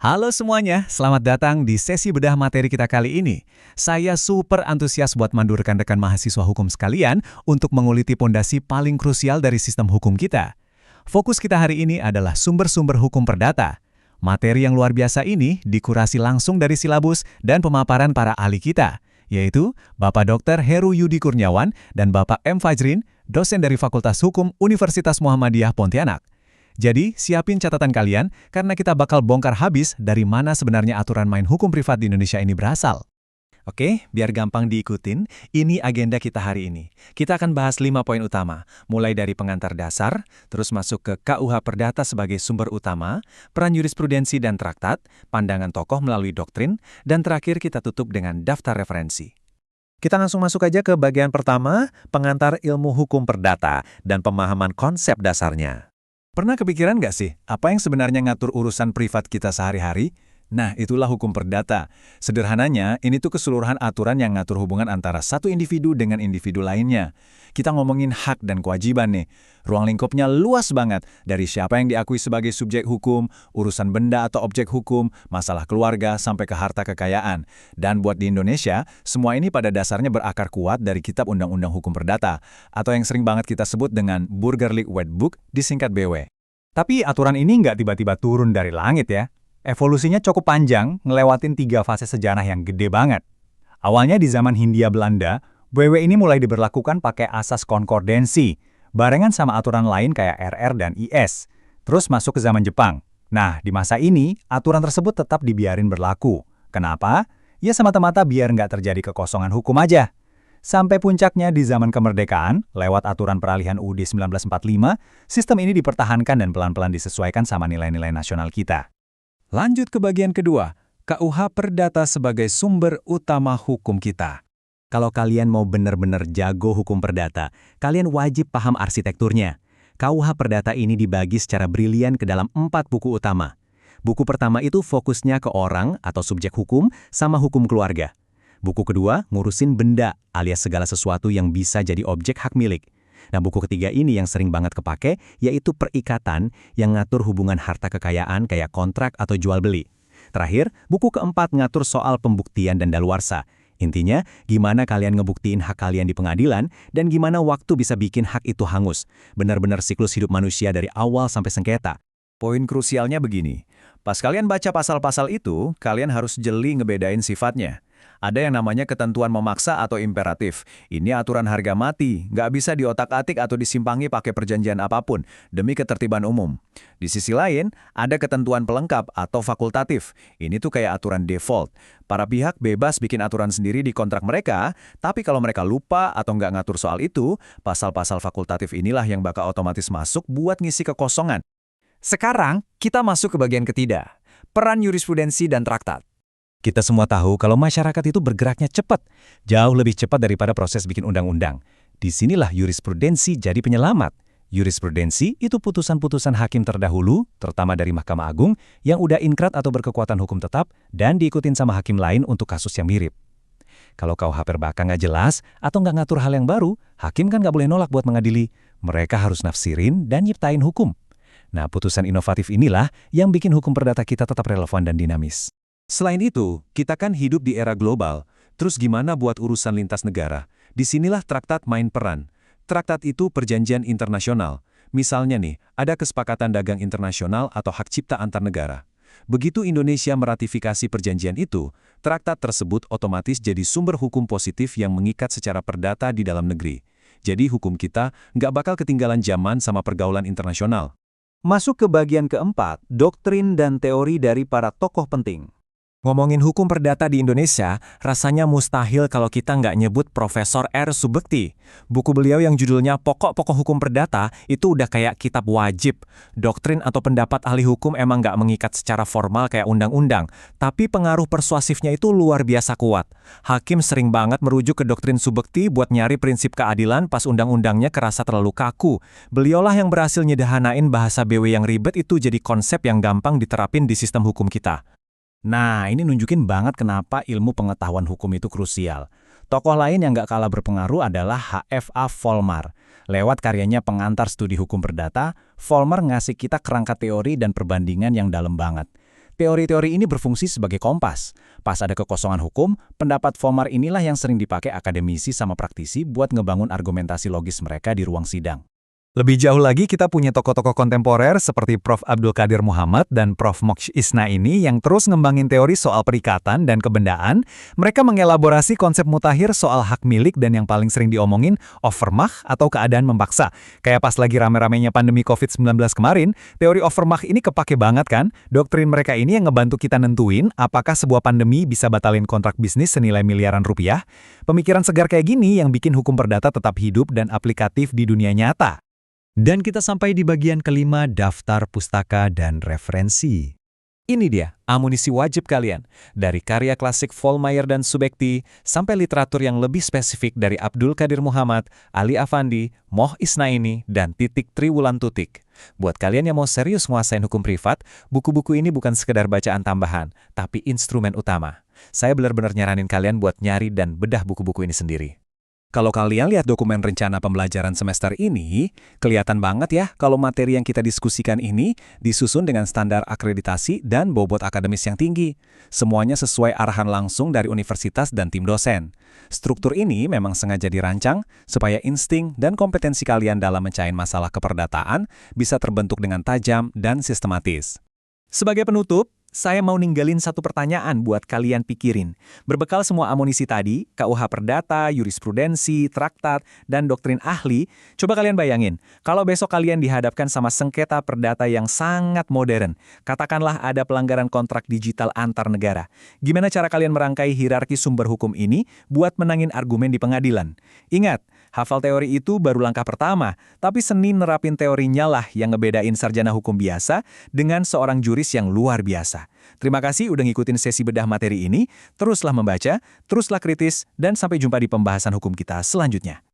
Halo semuanya, selamat datang di sesi bedah materi kita kali ini. Saya super antusias buat mandu rekan-rekan mahasiswa hukum sekalian untuk menguliti pondasi paling krusial dari sistem hukum kita. Fokus kita hari ini adalah sumber-sumber hukum perdata. Materi yang luar biasa ini dikurasi langsung dari silabus dan pemaparan para ahli kita, yaitu Bapak Dr. Heru Yudi Kurniawan dan Bapak M. Fajrin, dosen dari Fakultas Hukum Universitas Muhammadiyah Pontianak. Jadi, siapin catatan kalian karena kita bakal bongkar habis dari mana sebenarnya aturan main hukum privat di Indonesia ini berasal. Oke, biar gampang diikutin, ini agenda kita hari ini. Kita akan bahas 5 poin utama, mulai dari pengantar dasar, terus masuk ke KUH Perdata sebagai sumber utama, peran jurisprudensi dan traktat, pandangan tokoh melalui doktrin, dan terakhir kita tutup dengan daftar referensi. Kita langsung masuk aja ke bagian pertama, pengantar ilmu hukum perdata dan pemahaman konsep dasarnya. Pernah kepikiran nggak sih, apa yang sebenarnya ngatur urusan privat kita sehari-hari? Nah, itulah hukum perdata. Sederhananya, ini tuh keseluruhan aturan yang ngatur hubungan antara satu individu dengan individu lainnya. Kita ngomongin hak dan kewajiban nih. Ruang lingkupnya luas banget, dari siapa yang diakui sebagai subjek hukum, urusan benda atau objek hukum, masalah keluarga, sampai ke harta kekayaan. Dan buat di Indonesia, semua ini pada dasarnya berakar kuat dari Kitab Undang-Undang Hukum Perdata, atau yang sering banget kita sebut dengan Burgerlijk Wetboek, disingkat BW. Tapi aturan ini nggak tiba-tiba turun dari langit ya. Evolusinya cukup panjang, ngelewatin 3 fase sejarah yang gede banget. Awalnya di zaman Hindia Belanda, BW ini mulai diberlakukan pakai asas konkordensi, barengan sama aturan lain kayak RR dan IS. Terus masuk ke zaman Jepang. Nah, di masa ini, aturan tersebut tetap dibiarin berlaku. Kenapa? Ya semata-mata biar nggak terjadi kekosongan hukum aja. Sampai puncaknya di zaman kemerdekaan, lewat aturan peralihan UUD 1945, sistem ini dipertahankan dan pelan-pelan disesuaikan sama nilai-nilai nasional kita. Lanjut ke bagian kedua, KUH Perdata sebagai sumber utama hukum kita. Kalau kalian mau benar-benar jago hukum perdata, kalian wajib paham arsitekturnya. KUH Perdata ini dibagi secara brilian ke dalam 4 buku utama. Buku pertama itu fokusnya ke orang atau subjek hukum sama hukum keluarga. Buku kedua ngurusin benda alias segala sesuatu yang bisa jadi objek hak milik. Nah, buku ketiga ini yang sering banget kepake, yaitu perikatan yang ngatur hubungan harta kekayaan kayak kontrak atau jual beli. Terakhir, buku keempat ngatur soal pembuktian dan daluarsa. Intinya, gimana kalian ngebuktiin hak kalian di pengadilan dan gimana waktu bisa bikin hak itu hangus. Benar-benar siklus hidup manusia dari awal sampai sengketa. Poin krusialnya begini, pas kalian baca pasal-pasal itu, kalian harus jeli ngebedain sifatnya. Ada yang namanya ketentuan memaksa atau imperatif. Ini aturan harga mati, nggak bisa diotak-atik atau disimpangi pakai perjanjian apapun, demi ketertiban umum. Di sisi lain, ada ketentuan pelengkap atau fakultatif. Ini tuh kayak aturan default. Para pihak bebas bikin aturan sendiri di kontrak mereka, tapi kalau mereka lupa atau nggak ngatur soal itu, pasal-pasal fakultatif inilah yang bakal otomatis masuk buat ngisi kekosongan. Sekarang, kita masuk ke bagian ketiga, peran jurisprudensi dan traktat. Kita semua tahu kalau masyarakat itu bergeraknya cepat, jauh lebih cepat daripada proses bikin undang-undang. Disinilah jurisprudensi jadi penyelamat. Jurisprudensi itu putusan-putusan hakim terdahulu, terutama dari Mahkamah Agung, yang udah inkrat atau berkekuatan hukum tetap, dan diikutin sama hakim lain untuk kasus yang mirip. Kalau KUH Perbaka nggak jelas, atau nggak ngatur hal yang baru, hakim kan nggak boleh nolak buat mengadili. Mereka harus nafsirin dan nyiptain hukum. Nah, putusan inovatif inilah yang bikin hukum perdata kita tetap relevan dan dinamis. Selain itu, kita kan hidup di era global. Terus gimana buat urusan lintas negara? Disinilah traktat main peran. Traktat itu perjanjian internasional. Misalnya nih, ada kesepakatan dagang internasional atau hak cipta antar negara. Begitu Indonesia meratifikasi perjanjian itu, traktat tersebut otomatis jadi sumber hukum positif yang mengikat secara perdata di dalam negeri. Jadi hukum kita nggak bakal ketinggalan zaman sama pergaulan internasional. Masuk ke bagian keempat, doktrin dan teori dari para tokoh penting. Ngomongin hukum perdata di Indonesia, rasanya mustahil kalau kita nggak nyebut Profesor R. Subekti. Buku beliau yang judulnya Pokok-Pokok Hukum Perdata itu udah kayak kitab wajib. Doktrin atau pendapat ahli hukum emang nggak mengikat secara formal kayak undang-undang, tapi pengaruh persuasifnya itu luar biasa kuat. Hakim sering banget merujuk ke doktrin Subekti buat nyari prinsip keadilan pas undang-undangnya kerasa terlalu kaku. Beliaulah yang berhasil nyederhanain bahasa BW yang ribet itu jadi konsep yang gampang diterapin di sistem hukum kita. Nah, ini nunjukin banget kenapa ilmu pengetahuan hukum itu krusial. Tokoh lain yang nggak kalah berpengaruh adalah H.F.A. Vollmar. Lewat karyanya Pengantar Studi Hukum Perdata, Vollmar ngasih kita kerangka teori dan perbandingan yang dalam banget. Teori-teori ini berfungsi sebagai kompas. Pas ada kekosongan hukum, pendapat Fomar inilah yang sering dipakai akademisi sama praktisi buat ngebangun argumentasi logis mereka di ruang sidang. Lebih jauh lagi kita punya tokoh-tokoh kontemporer seperti Prof. Abdul Qadir Muhammad dan Prof. Moksh Isna ini yang terus ngembangin teori soal perikatan dan kebendaan. Mereka mengelaborasi konsep mutakhir soal hak milik dan yang paling sering diomongin overmach atau keadaan memaksa. Kayak pas lagi rame-ramenya pandemi COVID-19 kemarin, teori overmach ini kepake banget kan? Doktrin mereka ini yang ngebantu kita nentuin apakah sebuah pandemi bisa batalin kontrak bisnis senilai miliaran rupiah. Pemikiran segar kayak gini yang bikin hukum perdata tetap hidup dan aplikatif di dunia nyata. Dan kita sampai di bagian kelima, daftar pustaka dan referensi. Ini dia, amunisi wajib kalian. Dari karya klasik Vollmeyer dan Subekti, sampai literatur yang lebih spesifik dari Abdul Qadir Muhammad, Ali Afandi, Moksh Isnaini, dan Titik Triwulan Tutik. Buat kalian yang mau serius nguasain hukum privat, buku-buku ini bukan sekedar bacaan tambahan, tapi instrumen utama. Saya benar-benar nyaranin kalian buat nyari dan bedah buku-buku ini sendiri. Kalau kalian lihat dokumen rencana pembelajaran semester ini, kelihatan banget ya kalau materi yang kita diskusikan ini disusun dengan standar akreditasi dan bobot akademis yang tinggi. Semuanya sesuai arahan langsung dari universitas dan tim dosen. Struktur ini memang sengaja dirancang supaya insting dan kompetensi kalian dalam mencahin masalah keperdataan bisa terbentuk dengan tajam dan sistematis. Sebagai penutup, saya mau ninggalin satu pertanyaan buat kalian pikirin. Berbekal semua amunisi tadi, KUH Perdata, jurisprudensi, traktat, dan doktrin ahli, coba kalian bayangin, kalau besok kalian dihadapkan sama sengketa perdata yang sangat modern, katakanlah ada pelanggaran kontrak digital antar negara. Gimana cara kalian merangkai hierarki sumber hukum ini buat menangin argumen di pengadilan? Ingat, hafal teori itu baru langkah pertama, tapi seni nerapin teorinya lah yang ngebedain sarjana hukum biasa dengan seorang juris yang luar biasa. Terima kasih udah ngikutin sesi bedah materi ini, teruslah membaca, teruslah kritis, dan sampai jumpa di pembahasan hukum kita selanjutnya.